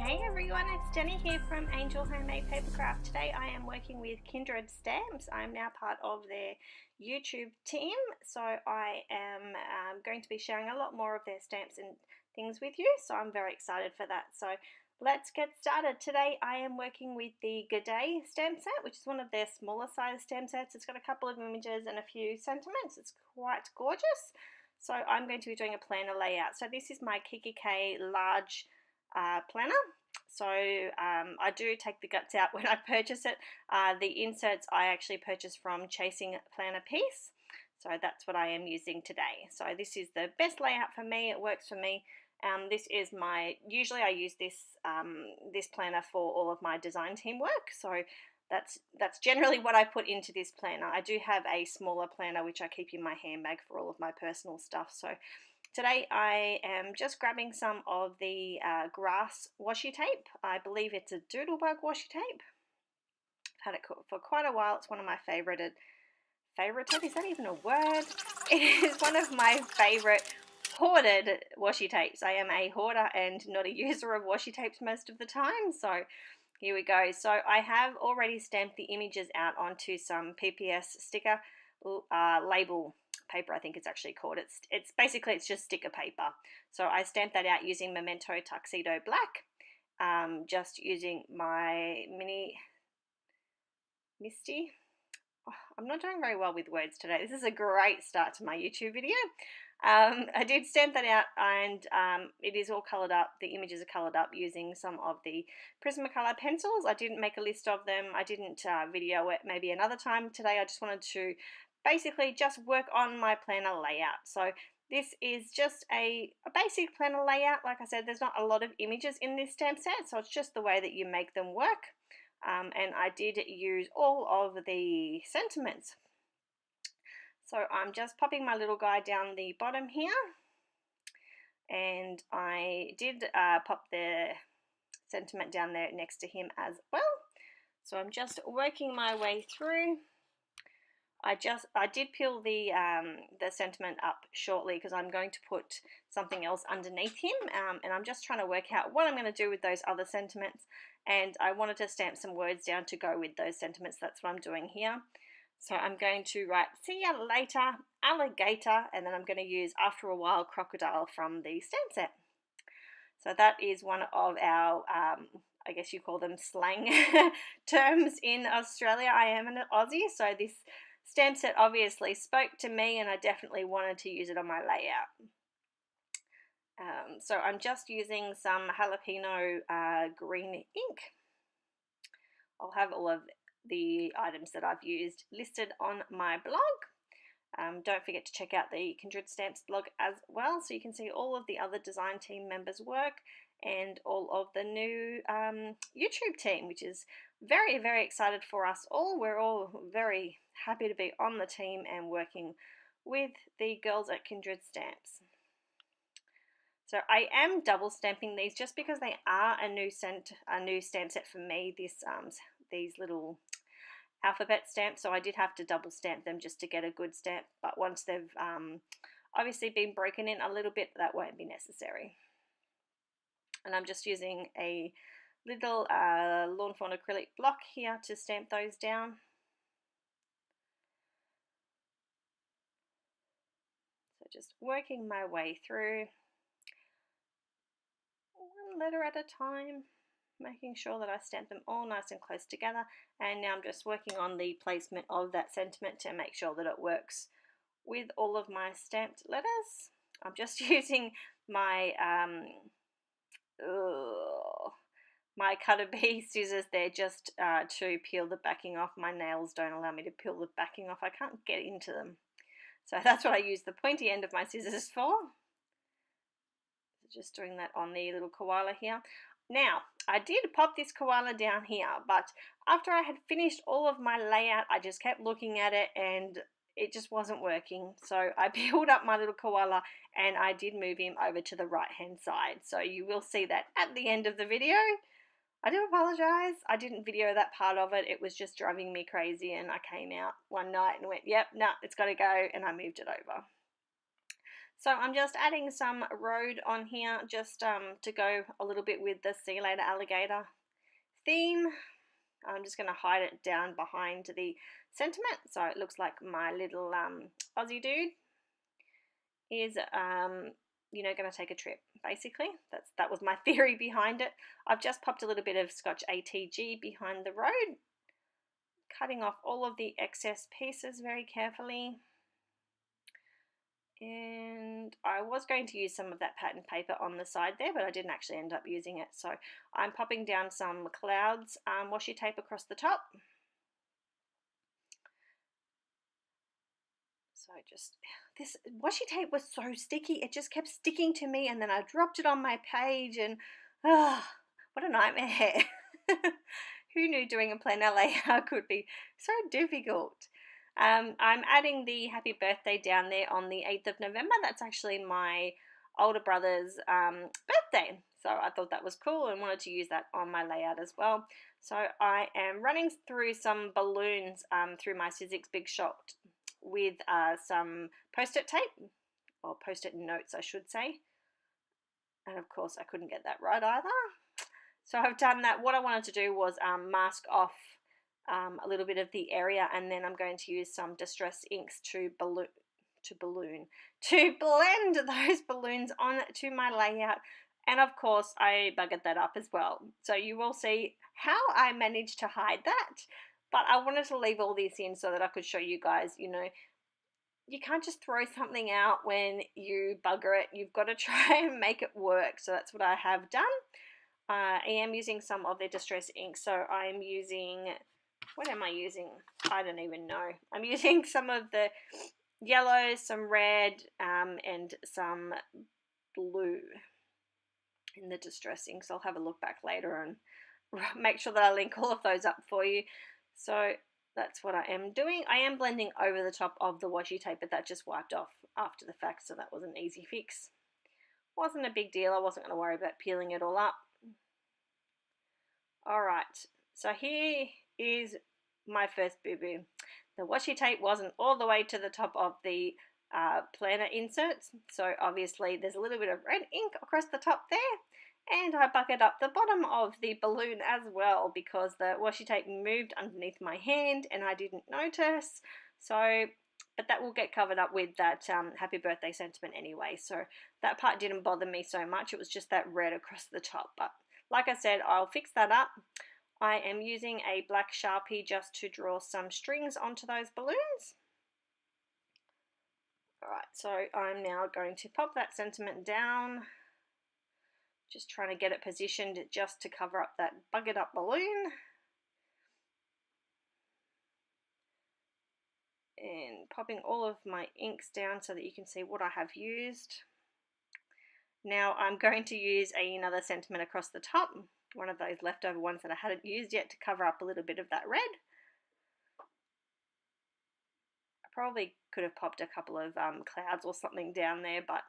Hey everyone, it's Jenny here from Angel Handmade Papercraft. Today I am working with Kindred stamps. I'm now part of their YouTube team, so I am going to be sharing a lot more of their stamps and things with you, so I'm very excited for that. So let's get started. Today I am working with the Gday stamp set, which is one of their smaller size stamp sets. It's got a couple of images and a few sentiments. It's quite gorgeous. So I'm going to be doing a planner layout. So this is my Kikki-K large planner. So I do take the guts out when I purchase it. The inserts I actually purchased from Chasing Planner Piece. So that's what I am using today. So this is the best layout for me. It works for me. This is usually I use this planner for all of my design team work. So that's generally what I put into this planner. I do have a smaller planner which I keep in my handbag for all of my personal stuff. So today I am just grabbing some of the grass washi tape. I believe it's a doodlebug washi tape. I've had it for quite a while. It's one of my favorite tape. Is that even a word? It is one of my favorite hoarded washi tapes. I am a hoarder and not a user of washi tapes most of the time. So here we go. So I have already stamped the images out onto some PPS sticker label paper, I think it's actually called. It's basically just sticker paper. So I stamped that out using Memento Tuxedo Black, just using my mini Misty. Oh, I'm not doing very well with words today. This is a great start to my YouTube video. I did stamp that out, and it is all coloured up. The images are coloured up using some of the Prismacolor pencils. I didn't make a list of them. I didn't video it maybe another time. Today I just wanted to basically just work on my planner layout. So this is just a basic planner layout. Like I said, there's not a lot of images in this stamp set, so it's just the way that you make them work. And I did use all of the sentiments. So I'm just popping my little guy down the bottom here, and I did pop the sentiment down there next to him as well. So I'm just working my way through. I did peel the sentiment up shortly because I'm going to put something else underneath him, and I'm just trying to work out what I'm going to do with those other sentiments, and I wanted to stamp some words down to go with those sentiments. That's what I'm doing here. So I'm going to write "see ya later," alligator, and then I'm going to use "after a while" crocodile from the stamp set. So that is one of our I guess you call them slang terms in Australia. I am an Aussie, so this stamp set obviously spoke to me, and I definitely wanted to use it on my layout. So I'm just using some jalapeno green ink. I'll have all of the items that I've used listed on my blog. Don't forget to check out the Kindred Stamps blog as well, so you can see all of the other design team members' work and all of the new YouTube team, which is very, very excited for us all. We're all very happy to be on the team and working with the girls at Kindred Stamps. So I am double stamping these just because they are a new stamp set for me. These little alphabet stamps, so I did have to double stamp them just to get a good stamp. But once they've obviously been broken in a little bit, that won't be necessary. And I'm just using a little Lawn Fawn acrylic block here to stamp those down. So just working my way through one letter at a time, making sure that I stamp them all nice and close together. And now I'm just working on the placement of that sentiment to make sure that it works with all of my stamped letters. I'm just using my my Cutter Bee scissors there just to peel the backing off. My nails don't allow me to peel the backing off. I can't get into them. So that's what I use the pointy end of my scissors for. Just doing that on the little koala here. Now, I did pop this koala down here, but after I had finished all of my layout, I just kept looking at it and it just wasn't working. So I peeled up my little koala and I did move him over to the right hand side. So you will see that at the end of the video. I do apologize. I didn't video that part of it. It was just driving me crazy, and I came out one night and went, yep, no, it's got to go, and I moved it over. So I'm just adding some road on here just to go a little bit with the see you later alligator theme. I'm just going to hide it down behind the sentiment so it looks like my little Aussie dude is you know, going to take a trip. Basically that was my theory behind it. I've just popped a little bit of Scotch ATG behind the road, cutting off all of the excess pieces very carefully. And I was going to use some of that pattern paper on the side there, but I didn't actually end up using it. So I'm popping down some clouds washi tape across the top. So just, this washi tape was so sticky, it just kept sticking to me, and then I dropped it on my page, and what a nightmare. Who knew doing a planner layout could be so difficult? I'm adding the happy birthday down there on the 8th of November. That's actually my older brother's birthday. So I thought that was cool and wanted to use that on my layout as well. So I am running through some balloons through my Sizzix Big Shot with some post-it tape, or post-it notes I should say. And of course I couldn't get that right either. So I've done that. What I wanted to do was mask off a little bit of the area, and then I'm going to use some distress inks to blend those balloons onto my layout. And of course I buggered that up as well. So you will see how I managed to hide that. But I wanted to leave all this in so that I could show you guys, you know, you can't just throw something out when you bugger it. You've got to try and make it work. So that's what I have done. I am using some of the distress ink. So I'm using, what am I using? I don't even know. I'm using some of the yellow, some red, and some blue in the distress inks. I'll have a look back later and make sure that I link all of those up for you. So that's what I am doing. I am blending over the top of the washi tape, but that just wiped off after the fact, so that was an easy fix. Wasn't a big deal. I wasn't going to worry about peeling it all up. Alright, so here is my first boo-boo. The washi tape wasn't all the way to the top of the planner inserts, so obviously there's a little bit of red ink across the top there. And I bucketed up the bottom of the balloon as well because the washi tape moved underneath my hand and I didn't notice. So, but that will get covered up with that happy birthday sentiment anyway. So that part didn't bother me so much. It was just that red across the top. But like I said, I'll fix that up. I am using a black Sharpie just to draw some strings onto those balloons. Alright, so I'm now going to pop that sentiment down. Just trying to get it positioned just to cover up that buggered up balloon. And popping all of my inks down so that you can see what I have used. Now I'm going to use another sentiment across the top, one of those leftover ones that I hadn't used yet, to cover up a little bit of that red. I probably could have popped a couple of clouds or something down there, but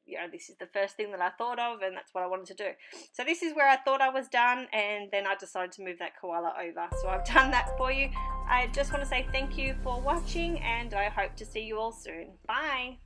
you know, this is the first thing that I thought of and that's what I wanted to do. So this is where I thought I was done, and then I decided to move that koala over. So I've done that for you. I just want to say thank you for watching, and I hope to see you all soon. Bye!